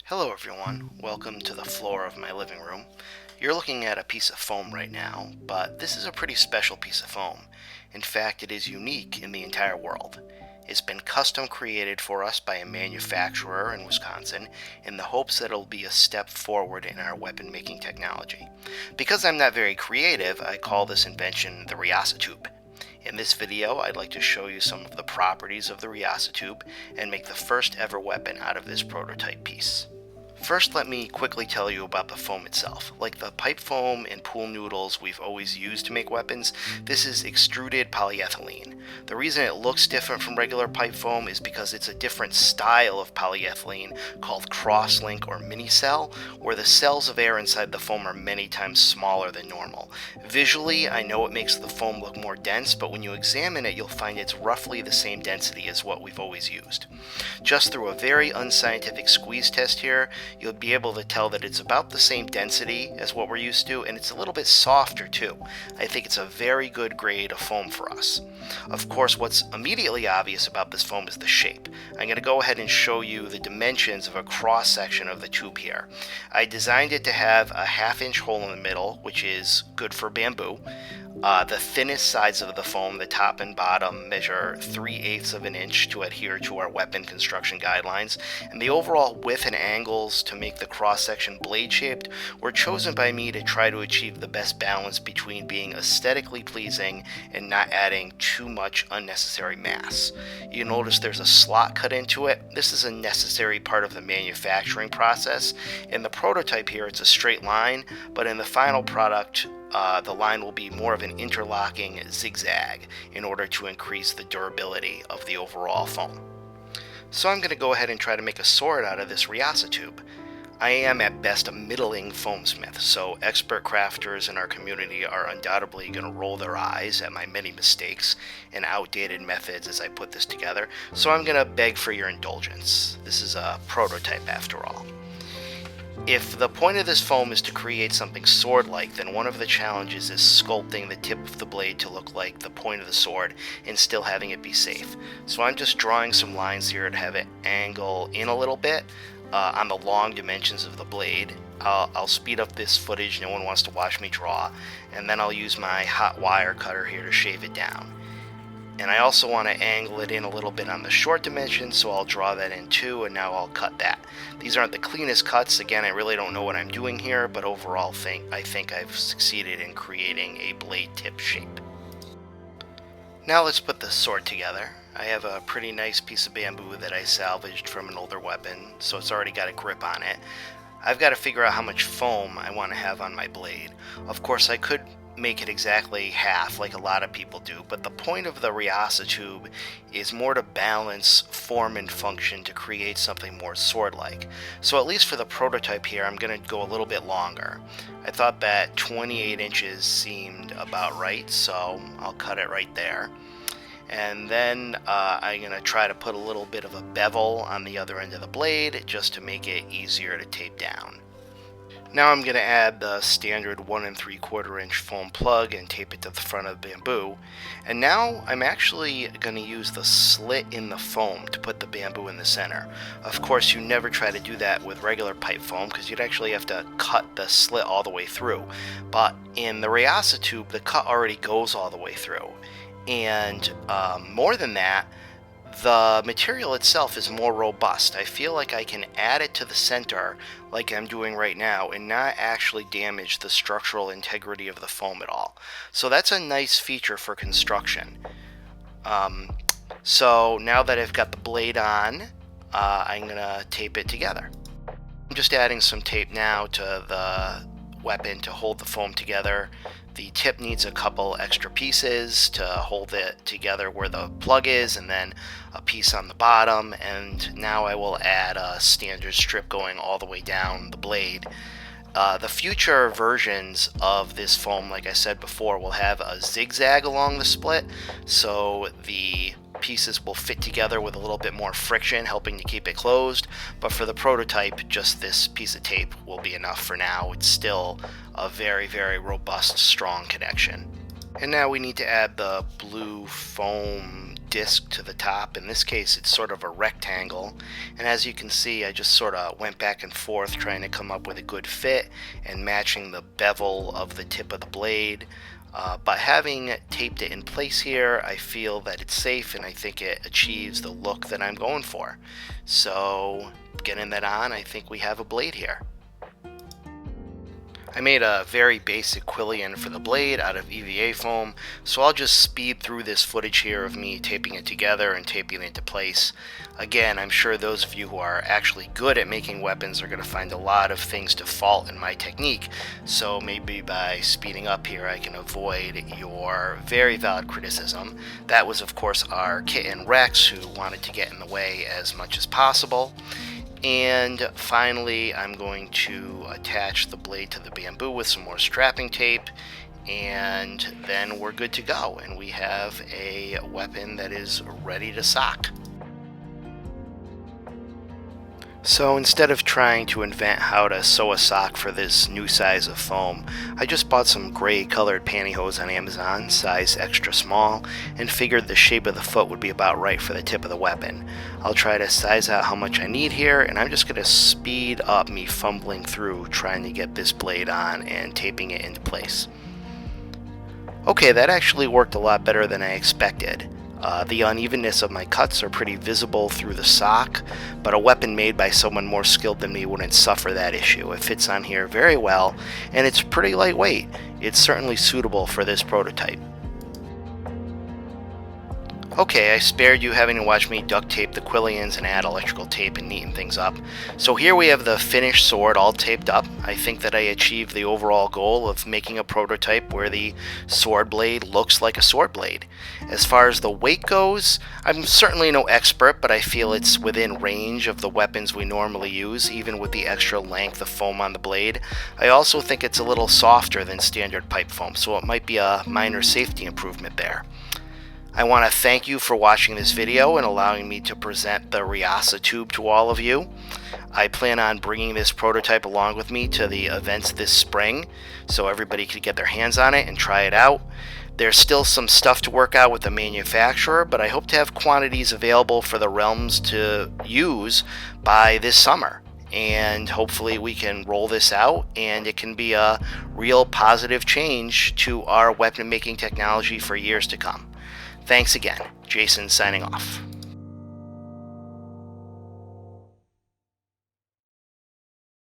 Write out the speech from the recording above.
Hello everyone, welcome to the floor of my living room. You're looking at a piece of foam right now, but this is a pretty special piece of foam. In fact, it is unique in the entire world. It's been custom created for us by a manufacturer in Wisconsin in the hopes that it'll be a step forward in our weapon making technology. Because I'm not very creative, I call this invention the Rhiassa Tube. In this video, I'd like to show you some of the properties of the Rhiassa Tube and make the first ever weapon out of this prototype piece. First, let me quickly tell you about the foam itself. Like the pipe foam and pool noodles we've always used to make weapons, this is extruded polyethylene. The reason it looks different from regular pipe foam is because it's a different style of polyethylene called crosslink or mini cell, where the cells of air inside the foam are many times smaller than normal. Visually, I know it makes the foam look more dense, but when you examine it, you'll find it's roughly the same density as what we've always used. Just through a very unscientific squeeze test here, you'll be able to tell that it's about the same density as what we're used to, and it's a little bit softer too. I think it's a very good grade of foam for us. Of course, what's immediately obvious about this foam is the shape. I'm going to go ahead and show you the dimensions of a cross section of the tube here. I designed it to have a 1/2 inch hole in the middle, which is good for bamboo. The thinnest sides of the foam, the top and bottom, measure 3/8 of an inch to adhere to our weapon construction guidelines, and the overall width and angles to make the cross-section blade-shaped were chosen by me to try to achieve the best balance between being aesthetically pleasing and not adding too much unnecessary mass. You notice there's a slot cut into it. This is a necessary part of the manufacturing process. In the prototype here, it's a straight line, but in the final product, the line will be more of an interlocking zigzag in order to increase the durability of the overall foam. So I'm going to go ahead and try to make a sword out of this Rhiassa tube. I am at best a middling foamsmith, so expert crafters in our community are undoubtedly going to roll their eyes at my many mistakes and outdated methods as I put this together, so I'm going to beg for your indulgence. This is a prototype after all. If the point of this foam is to create something sword-like, then one of the challenges is sculpting the tip of the blade to look like the point of the sword and still having it be safe. So I'm just drawing some lines here to have it angle in a little bit on the long dimensions of the blade. I'll speed up this footage, no one wants to watch me draw, and then I'll use my hot wire cutter here to shave it down. And I also want to angle it in a little bit on the short dimension, so I'll draw that in too, and now I'll cut that. These aren't the cleanest cuts. Again, I really don't know what I'm doing here, but overall I think I've succeeded in creating a blade tip shape. Now let's put the sword together. I have a pretty nice piece of bamboo that I salvaged from an older weapon, so it's already got a grip on it. I've got to figure out how much foam I want to have on my blade. Of course, I could make it exactly half like a lot of people do, but the point of the Rhiassa tube is more to balance form and function to create something more sword-like. So at least for the prototype here, I'm going to go a little bit longer. I thought that 28 inches seemed about right, so I'll cut it right there. And then I'm going to try to put a little bit of a bevel on the other end of the blade just to make it easier to tape down. Now I'm going to add the standard 1 3/4 inch foam plug and tape it to the front of the bamboo. And now I'm actually going to use the slit in the foam to put the bamboo in the center. Of course, you never try to do that with regular pipe foam because you'd actually have to cut the slit all the way through. But in the Rhiassa tube, the cut already goes all the way through. And more than that, the material itself is more robust. I feel like I can add it to the center like I'm doing right now and not actually damage the structural integrity of the foam at all. So that's a nice feature for construction. So now that I've got the blade on, I'm going to tape it together. I'm just adding some tape now to the weapon to hold the foam together. The tip needs a couple extra pieces to hold it together where the plug is, and then a piece on the bottom, and now I will add a standard strip going all the way down the blade. The future versions of this foam, like I said before, will have a zigzag along the split, so the pieces will fit together with a little bit more friction, helping to keep it closed. But for the prototype, just this piece of tape will be enough for now. It's still a very, very robust, strong connection. And now we need to add the blue foam disc to the top. In this case, it's sort of a rectangle. And as you can see, I just sort of went back and forth trying to come up with a good fit and matching the bevel of the tip of the blade. But having taped it in place here, I feel that it's safe and I think it achieves the look that I'm going for. So getting that on, I think we have a blade here. I made a very basic quillion for the blade out of EVA foam, so I'll just speed through this footage here of me taping it together and taping it into place. Again, I'm sure those of you who are actually good at making weapons are going to find a lot of things to fault in my technique, so maybe by speeding up here I can avoid your very valid criticism. That was of course our kitten Rex, who wanted to get in the way as much as possible. And finally, I'm going to attach the blade to the bamboo with some more strapping tape, and then we're good to go, and we have a weapon that is ready to sock. So instead of trying to invent how to sew a sock for this new size of foam, I just bought some gray colored pantyhose on Amazon, size extra small, and figured the shape of the foot would be about right for the tip of the weapon. I'll try to size out how much I need here, and I'm just going to speed up me fumbling through trying to get this blade on and taping it into place. Okay, that actually worked a lot better than I expected. The unevenness of my cuts are pretty visible through the sock, but a weapon made by someone more skilled than me wouldn't suffer that issue. It fits on here very well, and it's pretty lightweight. It's certainly suitable for this prototype. Okay, I spared you having to watch me duct tape the quillions and add electrical tape and neaten things up. So here we have the finished sword all taped up. I think that I achieved the overall goal of making a prototype where the sword blade looks like a sword blade. As far as the weight goes, I'm certainly no expert, but I feel it's within range of the weapons we normally use, even with the extra length of foam on the blade. I also think it's a little softer than standard pipe foam, so it might be a minor safety improvement there. I want to thank you for watching this video and allowing me to present the Rhiassa Tube to all of you. I plan on bringing this prototype along with me to the events this spring so everybody could get their hands on it and try it out. There's still some stuff to work out with the manufacturer, but I hope to have quantities available for the realms to use by this summer. And hopefully we can roll this out and it can be a real positive change to our weapon making technology for years to come. Thanks again. Jason signing off.